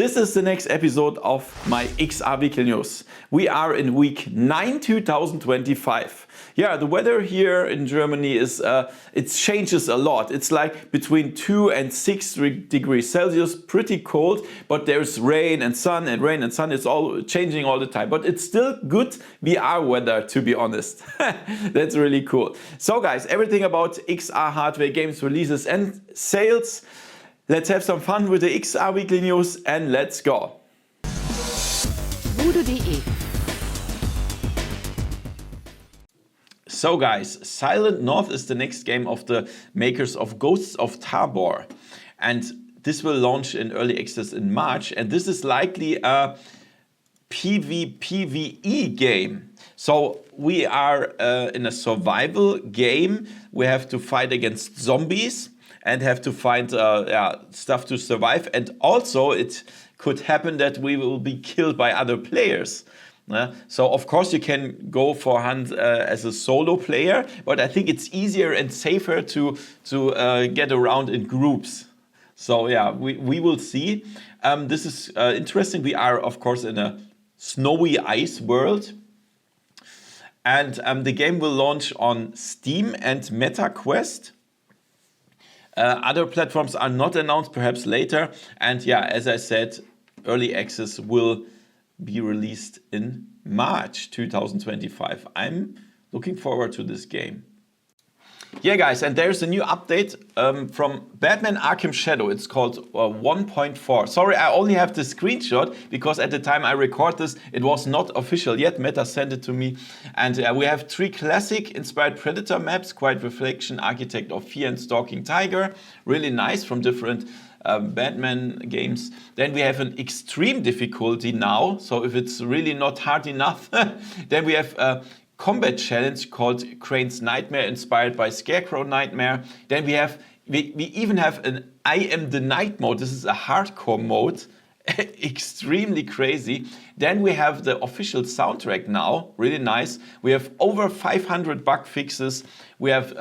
This is the next episode of my XR Weekly News. We are in week 9, 2025. Yeah, the weather here in Germany is, it changes a lot. It's like between 2 and 6 degrees Celsius, pretty cold, but there's rain and sun and rain and sun. It's all changing all the time, but it's still good VR weather, to be honest. That's really cool. So guys, everything about XR hardware, games, releases and sales. Let's have some fun with the XR Weekly News and let's go. VoodooDE. So guys, Silent North is the next game of the makers of Ghosts of Tabor. And this will launch in early access in March. And this is likely a PvPvE game. So we are in a survival game. We have to fight against zombies and have to find stuff to survive. And also it could happen that we will be killed by other players. So of course you can go for hunt as a solo player, but I think it's easier and safer to get around in groups. So yeah, we will see. This is interesting. We are of course in a snowy ice world. And the game will launch on Steam and MetaQuest. Other platforms are not announced, perhaps later. And yeah, as I said, early access will be released in March 2025. I'm looking forward to this game. Yeah, guys, and there's a new update from Batman Arkham Shadow. It's called 1.4. Sorry, I only have the screenshot because at the time I record this, it was not official yet. Meta sent it to me. And we have 3 classic inspired Predator maps, Quiet Reflection, Architect of Fear, and Stalking Tiger. Really nice from different Batman games. Then we have an extreme difficulty now. So if it's really not hard enough, then we have combat challenge called Crane's Nightmare, inspired by Scarecrow Nightmare. Then we even have an I Am the Night mode. This is a hardcore mode, extremely crazy. Then we have the official soundtrack now, really nice. We have over 500 bug fixes. We have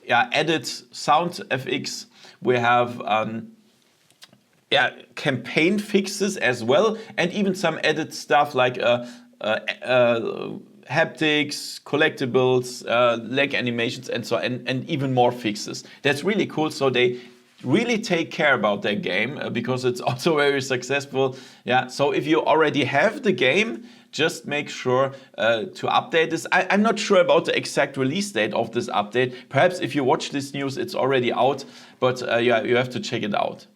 added sound FX. We have campaign fixes as well, and even some added stuff like haptics, collectibles, lag animations, and so on, and even more fixes. That's really cool. So they really take care about their game because it's also very successful. Yeah. So if you already have the game, just make sure to update this. I'm not sure about the exact release date of this update. Perhaps if you watch this news, it's already out. But yeah, you have to check it out.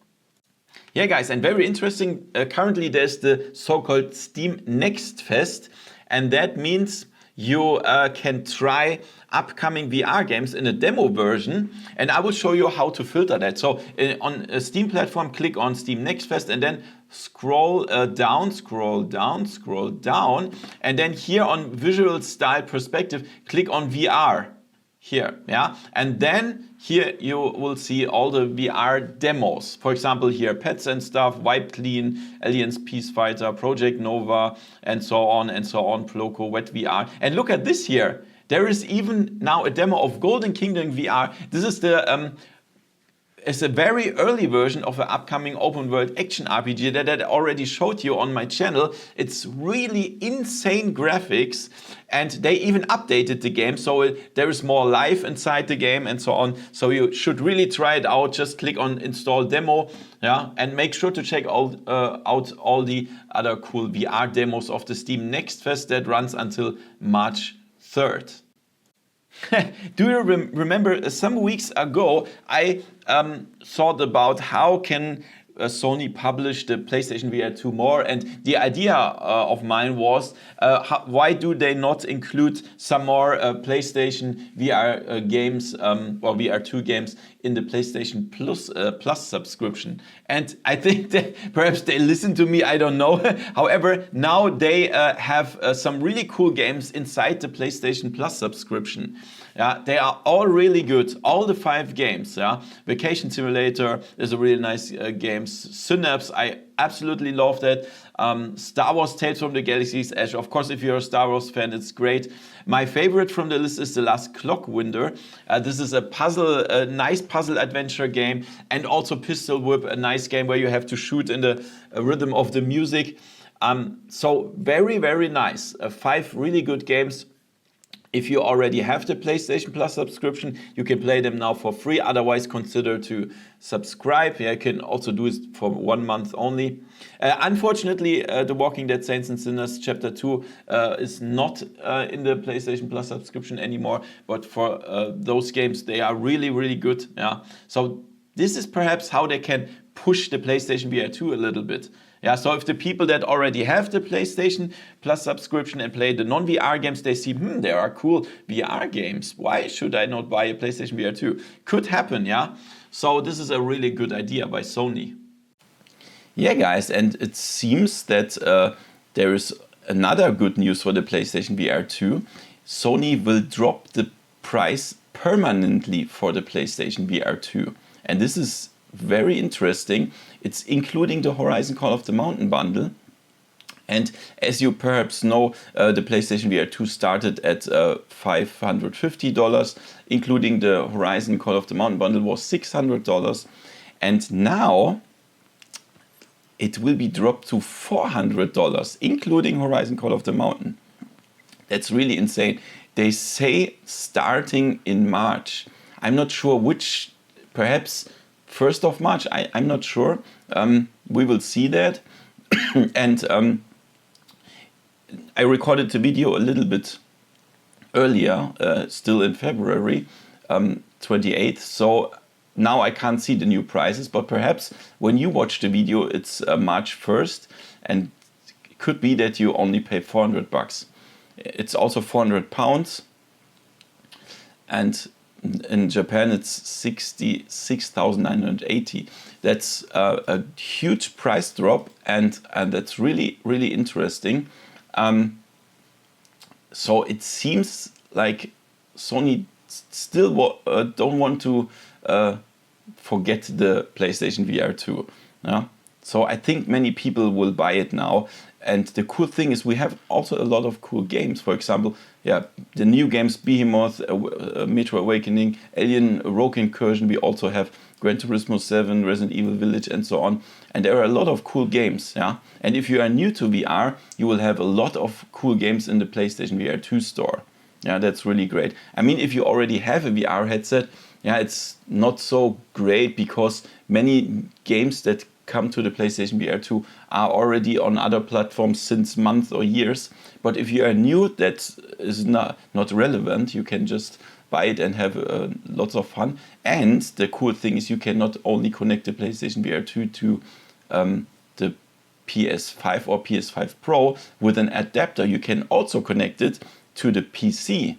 Yeah, guys, and very interesting. Currently, there's the so-called Steam Next Fest. And that means you can try upcoming VR games in a demo version. And I will show you how to filter that. So on a Steam platform, click on Steam Next Fest and then scroll down. And then here on Visual Style Perspective, click on VR. Here, yeah, and then here you will see all the VR demos. For example, here Pets and Stuff, Wipe Clean, Aliens Peace Fighter, Project Nova, and so on, Ploco, Wet VR. And look at this here. There is even now a demo of Golden Kingdom VR. This is the it's a very early version of an upcoming open world action RPG that I already showed you on my channel. It's really insane graphics, and they even updated the game, so there is more life inside the game and so on. So you should really try it out. Just click on install demo, yeah, and make sure to check out all the other cool VR demos of the Steam Next Fest that runs until March 3rd. Do you remember some weeks ago I thought about how can Sony publish the PlayStation VR 2 more, and the idea of mine was why do they not include some more PlayStation VR games or VR 2 games in the PlayStation Plus subscription? And I think that perhaps they listen to me, I don't know. However, now they have some really cool games inside the PlayStation Plus subscription. Yeah, they are all really good. All the 5 games. Yeah, Vacation Simulator is a really nice game. Synapse, I absolutely love that. Star Wars Tales from the Galaxy's Edge. Of course, if you're a Star Wars fan, it's great. My favorite from the list is The Last Clockwinder. This is a nice puzzle adventure game, and also Pistol Whip, a nice game where you have to shoot in the rhythm of the music. So very, very nice. 5 really good games. If you already have the PlayStation Plus subscription, you can play them now for free. Otherwise, consider to subscribe. Yeah, you can also do it for 1 month only. Unfortunately, The Walking Dead Saints and Sinners Chapter 2 is not in the PlayStation Plus subscription anymore. But for those games, they are really, really good. Yeah. So this is perhaps how they can push the PlayStation VR 2 a little bit. Yeah, so if the people that already have the PlayStation Plus subscription and play the non-VR games, they see, there are cool VR games. Why should I not buy a PlayStation VR 2? Could happen, yeah? So this is a really good idea by Sony. Yeah, guys, and it seems that there is another good news for the PlayStation VR 2. Sony will drop the price permanently for the PlayStation VR 2. And this is very interesting. It's including the Horizon Call of the Mountain bundle. And as you perhaps know, the PlayStation VR 2 started at $550, including the Horizon Call of the Mountain bundle was $600. And now it will be dropped to $400, including Horizon Call of the Mountain. That's really insane. They say starting in March. I'm not sure which, perhaps 1st of March, I'm not sure. We will see that. And I recorded the video a little bit earlier, still in February 28th. So now I can't see the new prices, but perhaps when you watch the video, it's March 1st, and it could be that you only pay $400. It's also £400, and in Japan it's 66,980. That's a huge price drop, and that's really, really interesting. So it seems like Sony still don't want to forget the PlayStation VR 2. Yeah? So I think many people will buy it now. And the cool thing is we have also a lot of cool games. For example, the new games Behemoth, Metro Awakening, Alien Rogue Incursion. We also have Gran Turismo 7, Resident Evil Village, and so on. And there are a lot of cool games. Yeah. And if you are new to VR, you will have a lot of cool games in the PlayStation VR 2 store. Yeah, that's really great. I mean, if you already have a VR headset, it's not so great because many games that come to the PlayStation VR 2 are already on other platforms since months or years. But if you are new, that is not relevant. You can just buy it and have lots of fun. And the cool thing is you can not only connect the PlayStation VR 2 to the PS5 or PS5 Pro with an adapter. You can also connect it to the PC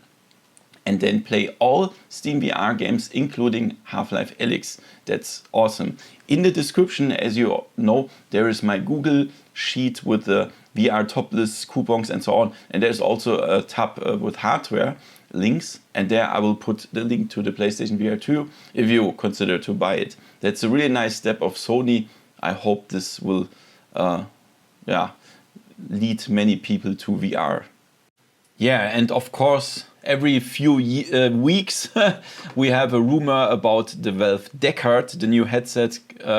and then play all Steam VR games, including Half-Life Alyx. That's awesome. In the description, as you know, there is my Google sheet with the VR top lists, coupons, and so on. And there's also a tab with hardware links. And there I will put the link to the PlayStation VR 2 if you consider to buy it. That's a really nice step of Sony. I hope this will lead many people to VR. Yeah, and of course, every few weeks we have a rumor about the Valve Deckard, the new headset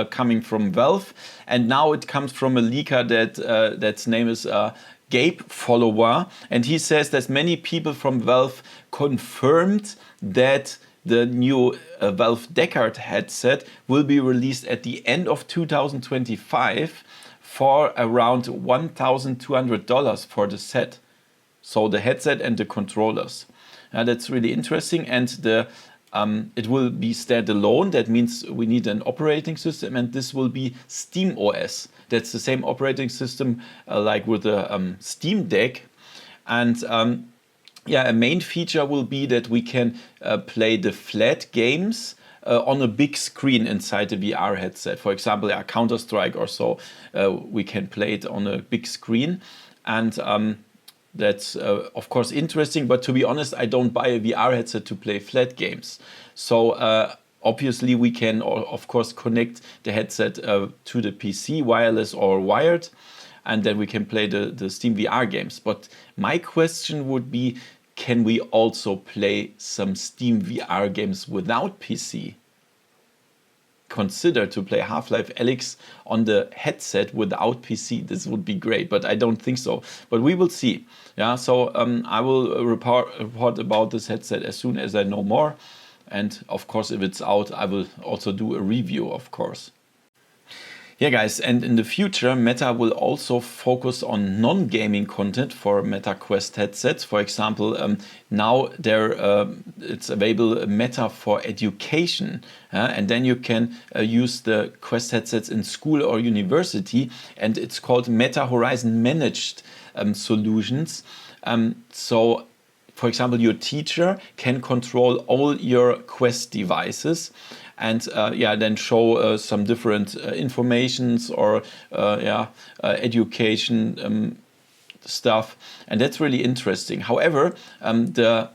coming from Valve. And now it comes from a leaker that's name is Gabe Follower. And he says that many people from Valve confirmed that the new Valve Deckard headset will be released at the end of 2025 for around $1,200 for the set. So the headset and the controllers. That's really interesting, and it will be standalone. That means we need an operating system, and this will be Steam OS. That's the same operating system like with the Steam Deck. And a main feature will be that we can play the flat games on a big screen inside the VR headset. For example, Counter-Strike or so, we can play it on a big screen. And that's of course interesting, but to be honest, I don't buy a VR headset to play flat games. So Obviously, we can, of course, connect the headset to the PC, wireless or wired, and then we can play the Steam VR games. But my question would be, can we also play some Steam VR games without PC? Consider to play Half-Life Alyx on the headset without PC. This would be great, but I don't think so. But we will see. Yeah, so I will report about this headset as soon as I know more. And of course, if it's out, I will also do a review, of course. Yeah, guys, and in the future, Meta will also focus on non-gaming content for Meta Quest headsets. For example, now it's available Meta for Education, and then you can use the Quest headsets in school or university, and it's called Meta Horizon Managed Solutions. So, for example, your teacher can control all your Quest devices, and then show some different informations or education stuff, and that's really interesting. However, the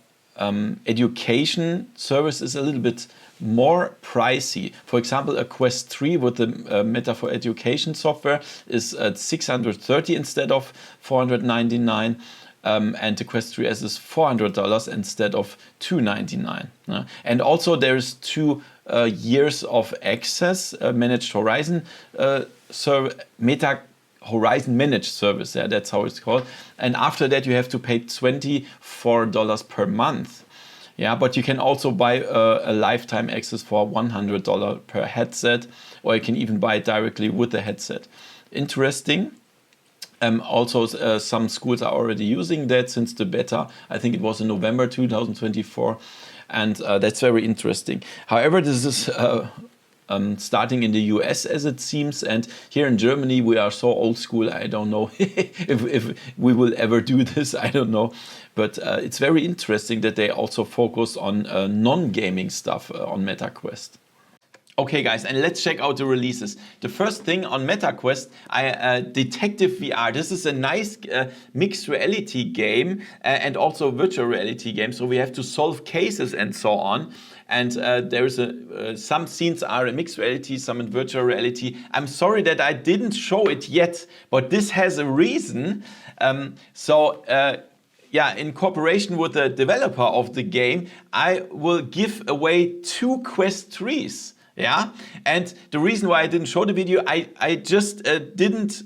education service is a little bit more pricey. For example, a Quest 3 with the Meta for Education software is at 630 instead of 499. And the Quest 3S is $400 instead of $299. And also there's 2 years of access, Managed Horizon Meta Horizon Managed Service. Yeah, that's how it's called. And after that, you have to pay $24 per month. Yeah, but you can also buy a lifetime access for $100 per headset, or you can even buy it directly with the headset. Interesting. Also, some schools are already using that since the beta. I think it was in November 2024, and that's very interesting. However, this is starting in the US as it seems, and here in Germany we are so old school. I don't know if we will ever do this. I don't know, but it's very interesting that they also focus on non-gaming stuff on MetaQuest. Okay, guys, and let's check out the releases. The first thing on MetaQuest, Detective VR. This is a nice mixed reality game and also virtual reality game. So we have to solve cases and so on. And there's some scenes are in mixed reality, some in virtual reality. I'm sorry that I didn't show it yet, but this has a reason. In cooperation with the developer of the game, I will give away 2 Quest 3s. Yeah, and the reason why I didn't show the video, I just didn't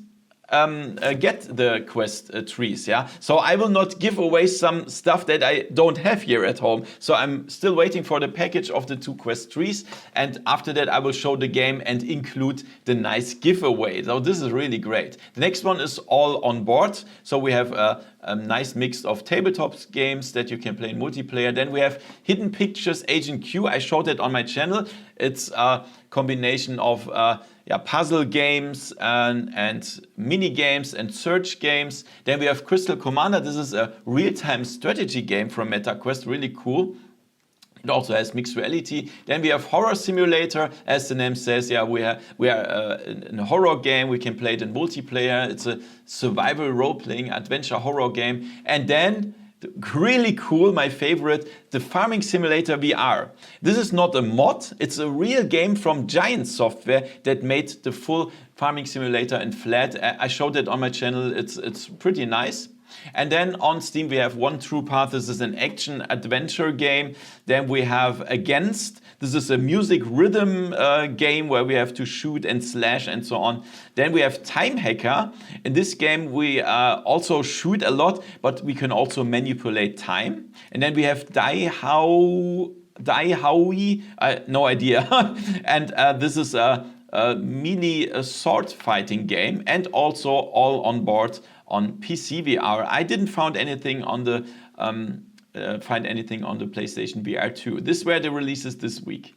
get the Quest 3s, yeah? So I will not give away some stuff that I don't have here at home. So I'm still waiting for the package of the 2 Quest 3s, and after that I will show the game and include the nice giveaway. So this is really great. The next one is All on Board. So we have a nice mix of tabletop games that you can play in multiplayer. Then we have Hidden Pictures Agent Q. I showed it on my channel. It's a combination of puzzle games and mini games and search games. Then we have Crystal Commander. This is a real-time strategy game from MetaQuest, really cool. It also has mixed reality. Then we have Horror Simulator, as the name says. Yeah, we are in a horror game. We can play it in multiplayer. It's a survival role-playing adventure horror game. And then really cool, my favorite, the Farming Simulator VR. This is not a mod, it's a real game from Giant Software that made the full Farming Simulator in flat. I showed it on my channel, it's pretty nice. And then on Steam we have One True Path. This is an action adventure game. Then we have Against. This is a music rhythm game where we have to shoot and slash and so on. Then we have Time Hacker. In this game we also shoot a lot, but we can also manipulate time. And then we have Daihaui, no idea. And this is a melee sword fighting game, and also All on Board on PC VR. I didn't find anything on the PlayStation VR 2. This were the releases this week.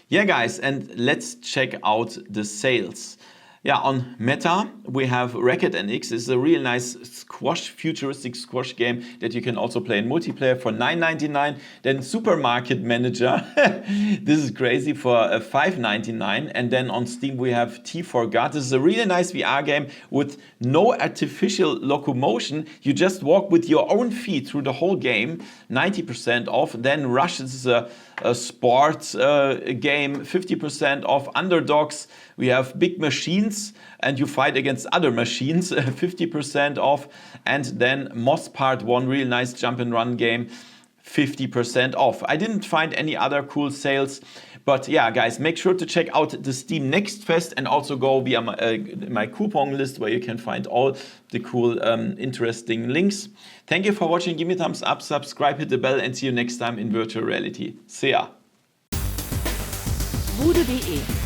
Yeah, guys, and let's check out the sales. Yeah, on Meta, we have Racket NX. It's a real nice futuristic squash game that you can also play in multiplayer for $9.99. Then Supermarket Manager. This is crazy, for $5.99. And then on Steam, we have T for God. This is a really nice VR game with no artificial locomotion. You just walk with your own feet through the whole game, 90% off. Then Rush, this is a sports game, 50% off. Underdogs, we have big machines and you fight against other machines, 50% off. And then Moss Part 1, real nice jump and run game, 50% off. I didn't find any other cool sales, but yeah, guys, make sure to check out the Steam Next Fest and also go via my coupon list where you can find all the cool, interesting links. Thank you for watching. Give me a thumbs up, subscribe, hit the bell, and see you next time in virtual reality. See ya. VoodooDE